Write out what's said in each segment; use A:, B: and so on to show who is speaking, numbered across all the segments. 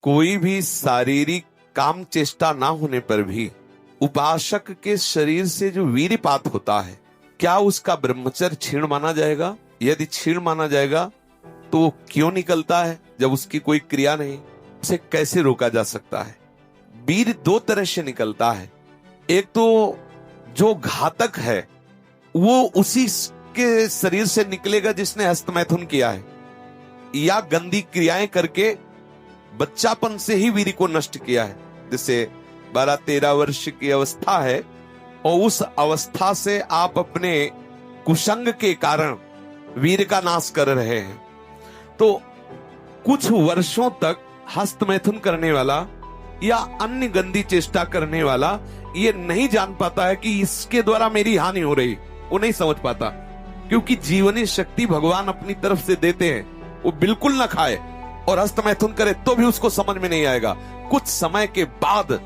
A: कोई भी शारीरिक काम चेष्टा ना होने पर भी उपासक के शरीर से जो वीर्यपात होता है, क्या उसका ब्रह्मचर्य क्षीण माना जाएगा? यदि क्षीण माना जाएगा तो वो क्यों निकलता है जब उसकी कोई क्रिया नहीं? उसे कैसे रोका जा सकता है? वीर्य दो तरह से निकलता है। एक तो जो घातक है वो उसी के शरीर से निकलेगा जिसने हस्तमैथुन किया है या गंदी क्रियाएं करके बच्चापन से ही वीर्य को नष्ट किया है। जैसे 12-13 वर्ष की अवस्था है और उस अवस्था से आप अपने कुसंग के कारण वीर्य का नाश कर रहे हैं, तो कुछ वर्षों तक हस्तमैथुन करने वाला या अन्य गंदी चेष्टा करने वाला ये नहीं जान पाता है कि इसके द्वारा मेरी हानि हो रही। वो नहीं समझ पाता, क्योंकि जीवनी शक्ति भगवान अपनी तरफ से देते हैं। वो बिल्कुल ना खाए और हस्तमैथुन करे तो भी उसको समझ में नहीं आएगा। कुछ समय के बाद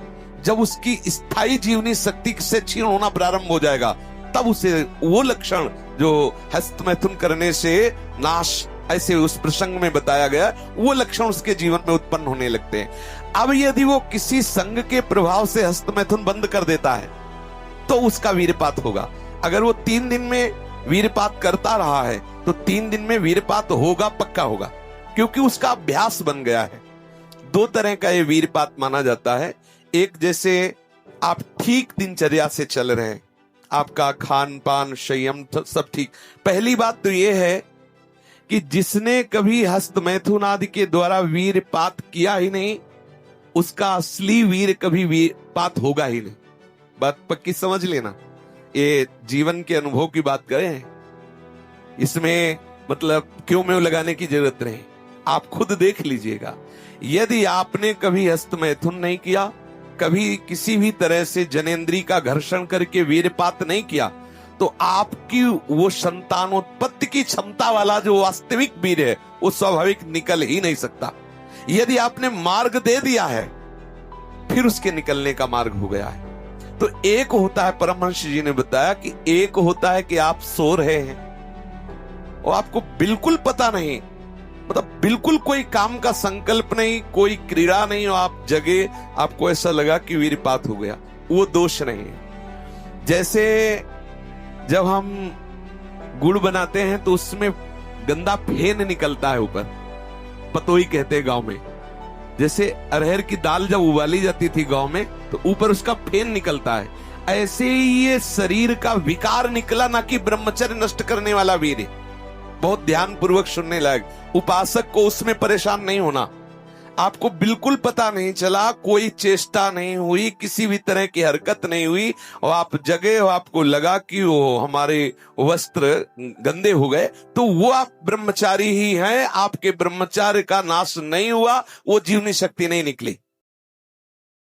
A: जब उसकी स्थायी जीवनी शक्ति से क्षीण होना प्रारंभ हो जाएगा, तब उसे वो लक्षण जो हस्तमैथुन करने से नाश ऐसे उस प्रसंग में बताया गया, वो लक्षण उसके जीवन में उत्पन्न होने लगते हैं। अब यदि वो किसी संग के प्रभाव से हस्तमैथुन बंद कर देता है तो उसका वीर्यपात होगा। अगर वो 3 दिन में वीर्यपात करता रहा है तो 3 दिन में वीर्यपात होगा, पक्का होगा, क्योंकि उसका अभ्यास बन गया है। 2 तरह का ये वीर्यपात माना जाता है। एक, जैसे आप ठीक दिनचर्या से चल रहे हैं, आपका खान पान संयम सब ठीक। पहली बात तो ये है कि जिसने कभी हस्तमैथुन आदि के द्वारा वीर्यपात किया ही नहीं, उसका असली वीर कभी वीर्यपात होगा ही नहीं। बात पक्की समझ लेना। ये जीवन के अनुभव की बात करें, इसमें मतलब क्यों में लगाने की जरूरत नहीं, आप खुद देख लीजिएगा। यदि आपने कभी हस्तमैथुन नहीं किया, कभी किसी भी तरह से जनेंद्री का घर्षण करके वीर्यपात नहीं किया, तो आपकी वो संतानोत्पत्ति की क्षमता वाला जो वास्तविक वीर है वो स्वाभाविक निकल ही नहीं सकता। यदि आपने मार्ग दे दिया है, फिर उसके निकलने का मार्ग हो गया है। तो एक होता है, परमहंस जी ने बताया कि एक होता है कि आप सो रहे हैं और आपको बिल्कुल पता नहीं, मतलब बिल्कुल कोई काम का संकल्प नहीं, कोई क्रीड़ा नहीं, और आप जगे, आपको ऐसा लगा कि वीर्यपात हो गया, वो दोष नहीं है। जैसे जब हम गुड़ बनाते हैं तो उसमें गंदा फेन निकलता है ऊपर, पतोई कहते हैं गांव में। जैसे अरहर की दाल जब उबाली जाती थी गांव में तो ऊपर उसका फेन निकलता है, ऐसे ही ये शरीर का विकार निकला, ना कि ब्रह्मचर्य नष्ट करने वाला वीर। बहुत ध्यान पूर्वक सुनने लायक। उपासक को उसमें परेशान नहीं होना। आपको बिल्कुल पता नहीं चला, कोई चेष्टा नहीं हुई, किसी भी तरह की हरकत नहीं हुई, और आप जगे हो, आपको लगा कि वो हमारे वस्त्र गंदे हो गए, तो वो आप ब्रह्मचारी ही हैं। आपके ब्रह्मचार्य का नाश नहीं हुआ, वो जीवनी शक्ति नहीं निकली।